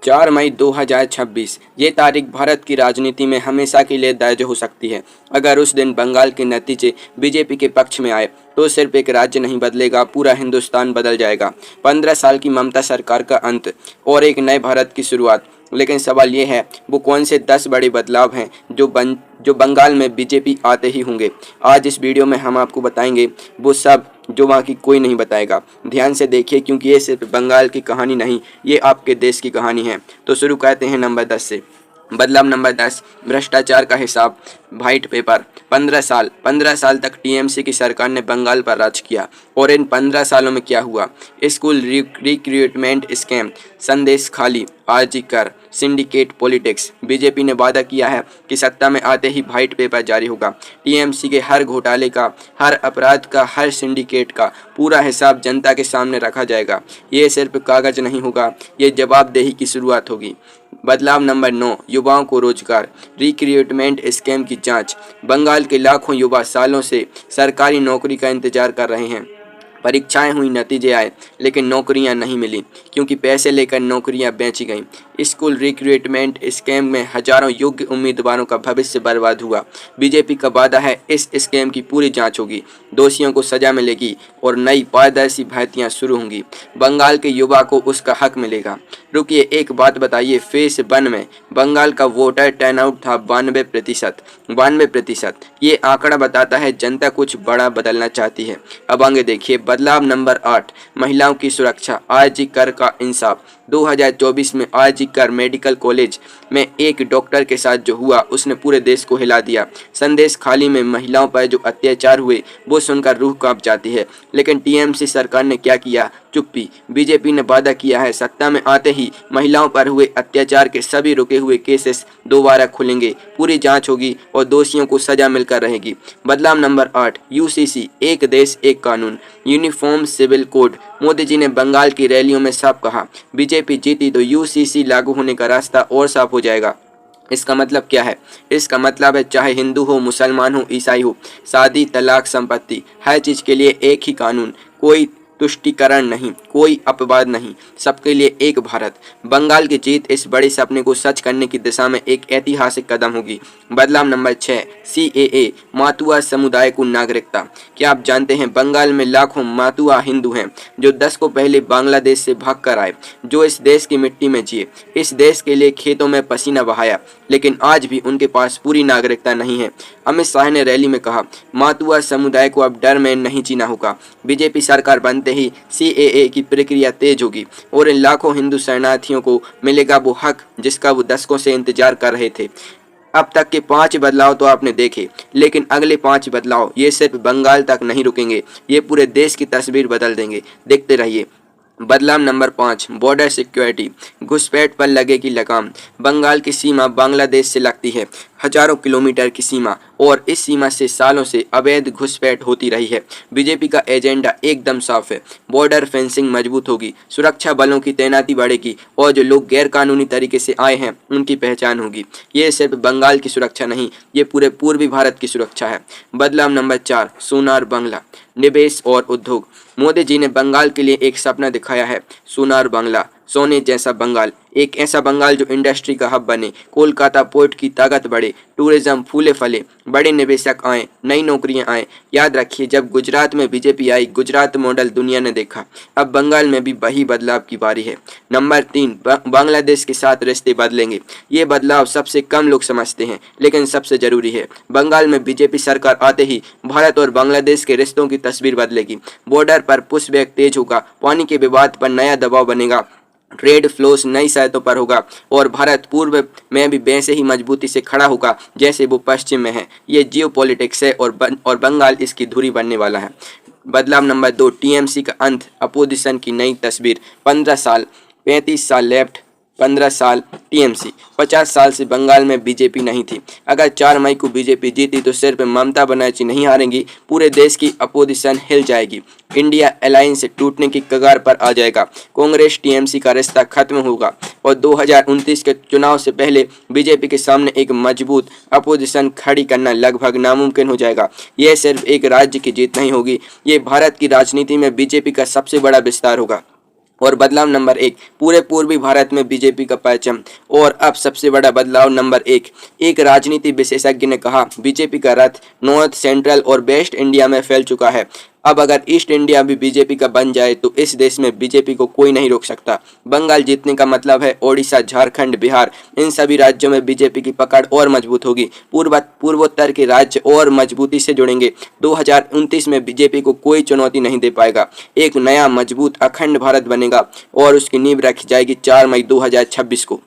4 मई 2026 ये तारीख भारत की राजनीति में हमेशा के लिए दर्ज हो सकती है। अगर उस दिन बंगाल के नतीजे बीजेपी के पक्ष में आए तो सिर्फ एक राज्य नहीं बदलेगा, पूरा हिंदुस्तान बदल जाएगा। 15 साल की ममता सरकार का अंत और एक नए भारत की शुरुआत। लेकिन सवाल ये है, वो कौन से 10 बड़े बदलाव हैं जो बंगाल में बीजेपी आते ही होंगे। आज इस वीडियो में हम आपको बताएंगे वो सब जो वहाँ की कोई नहीं बताएगा। ध्यान से देखिए, क्योंकि ये सिर्फ बंगाल की कहानी नहीं, ये आपके देश की कहानी है। तो शुरू करते हैं नंबर 10 से। बदलाव नंबर 10, भ्रष्टाचार का हिसाब। White paper. 15 साल तक टीएमसी की सरकार ने बंगाल पर राज किया। और इन 15 सालों में क्या हुआ? स्कूल रिक्रूटमेंट स्कैम, संदेश खाली, आरजी कर, सिंडिकेट पॉलिटिक्स। बीजेपी ने वादा किया है कि सत्ता में आते ही व्हाइट पेपर जारी होगा। टीएमसी के हर घोटाले का, हर अपराध का, हर सिंडिकेट का पूरा हिसाब जनता के सामने रखा जाएगा। ये सिर्फ कागज नहीं होगा, ये जवाबदेही की शुरुआत होगी। बदलाव नंबर 9, युवाओं को रोजगार। रिक्रूटमेंट स्कैम की जांच। बंगाल के लाखों युवा सालों से सरकारी नौकरी का इंतजार कर रहे हैं। परीक्षाएं हुई, नतीजे आए, लेकिन नौकरियां नहीं मिली, क्योंकि पैसे लेकर नौकरियां बेची गईं। स्कूल रिक्रूटमेंट स्कैम में हजारों योग्य उम्मीदवारों का भविष्य बर्बाद हुआ। बीजेपी का वादा है इस स्कैम की पूरी जांच होगी, दोषियों को सजा मिलेगी और नई पारदर्शी भर्तियां शुरू होंगी। बंगाल के युवा को उसका हक मिलेगा। रुकिए, एक बात बताइए, फेज 1 में बंगाल का वोटर टर्नआउट था 92%। ये आंकड़ा बताता है जनता कुछ बड़ा बदलना चाहती है। अब आगे देखिए। बदलाव नंबर 8, महिलाओं की सुरक्षा। आरजी कर का इंसाफ। 2024 में आरजी कर मेडिकल कॉलेज में एक डॉक्टर के साथ जो हुआ उसने पूरे देश को हिला दिया। संदेश खाली में महिलाओं पर जो अत्याचार हुए वो सुनकर रूह कांप जाती है। लेकिन टीएमसी सरकार ने क्या किया? चुप्पी। बीजेपी ने वादा किया है सत्ता में आते ही महिलाओं पर हुए अत्याचार के सभी रुके हुए केसेस दोबारा खुलेंगे, पूरी जांच होगी और दोषियों को सजा मिलकर रहेगी। बदलाव नंबर 8, यूसीसी, एक देश एक कानून। Uniform civil code. Modi ji ने बंगाल की रैलियों में साफ कहा, बीजेपी जीती तो यूसीसी लागू होने का रास्ता और साफ हो जाएगा। इसका मतलब क्या है? इसका मतलब है चाहे हिंदू हो, मुसलमान हो, ईसाई हो, शादी, तलाक, संपत्ति, हर चीज के लिए एक ही कानून। कोई तुष्टीकरण नहीं, कोई अपवाद नहीं, सबके लिए एक भारत। बंगाल की जीत इस बड़े सपने को सच करने की दिशा में एक ऐतिहासिक कदम होगी। बदलाव नंबर 6, सीएए, मातुआ समुदाय को नागरिकता। क्या आप जानते हैं बंगाल में लाखों मातुआ हिंदू हैं जो 10 को पहले बांग्लादेश से भाग कर आए, जो इस देश की मिट्टी में जिए, इस देश के लिए खेतों में पसीना बहाया, लेकिन आज भी उनके पास पूरी नागरिकता नहीं है। अमित शाह ने रैली में कहा, मातुआ समुदाय को अब डर में नहीं जीना होगा। बीजेपी सरकार बनते ही सीएए की प्रक्रिया तेज होगी और इन लाखों हिंदू शरणार्थियों को मिलेगा वो हक जिसका वो दशकों से इंतजार कर रहे थे। अब तक के 5 बदलाव तो आपने देखे, लेकिन अगले 5 बदलाव ये सिर्फ बंगाल तक नहीं रुकेंगे, ये पूरे देश की तस्वीर बदल देंगे। देखते रहिए। बदलाव नंबर 5, बॉर्डर सिक्योरिटी, घुसपैठ पर लगेगी लगाम। बंगाल की सीमा बांग्लादेश से लगती है, हजारों किलोमीटर की सीमा, और इस सीमा से सालों से अवैध घुसपैठ होती रही है। बीजेपी का एजेंडा एकदम साफ है, बॉर्डर फेंसिंग मजबूत होगी, सुरक्षा बलों की तैनाती बढ़ेगी और जो लोग गैर कानूनी तरीके से आए हैं उनकी पहचान होगी। ये सिर्फ बंगाल की सुरक्षा नहीं, ये पूरे पूर्वी भारत की सुरक्षा है। बदलाव नंबर 4, सोनार बांग्ला, निवेश और उद्योग। मोदी जी ने बंगाल के लिए एक सपना दिखाया है, सोनार बांग्ला, सोने जैसा बंगाल, एक ऐसा बंगाल जो इंडस्ट्री का हब बने, कोलकाता पोर्ट की ताकत बढ़े, टूरिज्म फूले फले, बड़े निवेशक आए, नई नौकरियां आए। याद रखिए, जब गुजरात में बीजेपी आई, गुजरात मॉडल दुनिया ने देखा। अब बंगाल में भी वही बदलाव की बारी है। नंबर 3, बांग्लादेश के साथ रिश्ते बदलेंगे। ये बदलाव सबसे कम लोग समझते हैं, लेकिन सबसे जरूरी है। बंगाल में बीजेपी सरकार आते ही भारत और बांग्लादेश के रिश्तों की तस्वीर बदलेगी। बॉर्डर पर पुशबैक तेज होगा, पानी के विवाद पर नया दबाव बनेगा, ट्रेड फ्लोस नई शर्तों पर होगा और भारत पूर्व में भी वैसे ही मजबूती से खड़ा होगा जैसे वो पश्चिम में है। ये जियोपॉलिटिक्स है और बंगाल इसकी धुरी बनने वाला है। बदलाव नंबर 2, टीएमसी का अंत, अपोजिशन की नई तस्वीर। 15 साल, 35 साल लेफ्ट, 15 साल टीएमसी, 50 साल से बंगाल में बीजेपी नहीं थी। अगर 4 मई को बीजेपी जीती तो सिर्फ ममता बनर्जी नहीं हारेंगी, पूरे देश की अपोजिशन हिल जाएगी। इंडिया अलायंस टूटने की कगार पर आ जाएगा, कांग्रेस टीएमसी का रिश्ता खत्म होगा और 2029 के चुनाव से पहले बीजेपी के सामने एक मजबूत अपोजिशन खड़ी करना लगभग नामुमकिन हो जाएगा। यह सिर्फ एक राज्य की जीत नहीं होगी, ये भारत की राजनीति में बीजेपी का सबसे बड़ा विस्तार होगा। और बदलाव नंबर 1, पूरे पूर्वी भारत में बीजेपी का परचम। और अब सबसे बड़ा बदलाव नंबर 1, एक राजनीति विशेषज्ञ ने कहा बीजेपी का रथ नॉर्थ, सेंट्रल और वेस्ट इंडिया में फैल चुका है। अब अगर ईस्ट इंडिया भी बीजेपी का बन जाए तो इस देश में बीजेपी को कोई नहीं रोक सकता। बंगाल जीतने का मतलब है ओडिशा, झारखंड, बिहार, इन सभी राज्यों में बीजेपी की पकड़ और मजबूत होगी। पूर्वोत्तर के राज्य और मजबूती से जुड़ेंगे। 2029 में बीजेपी को कोई चुनौती नहीं दे पाएगा। एक नया मजबूत अखंड भारत बनेगा और उसकी नींव रखी जाएगी 4 मई 2026 को।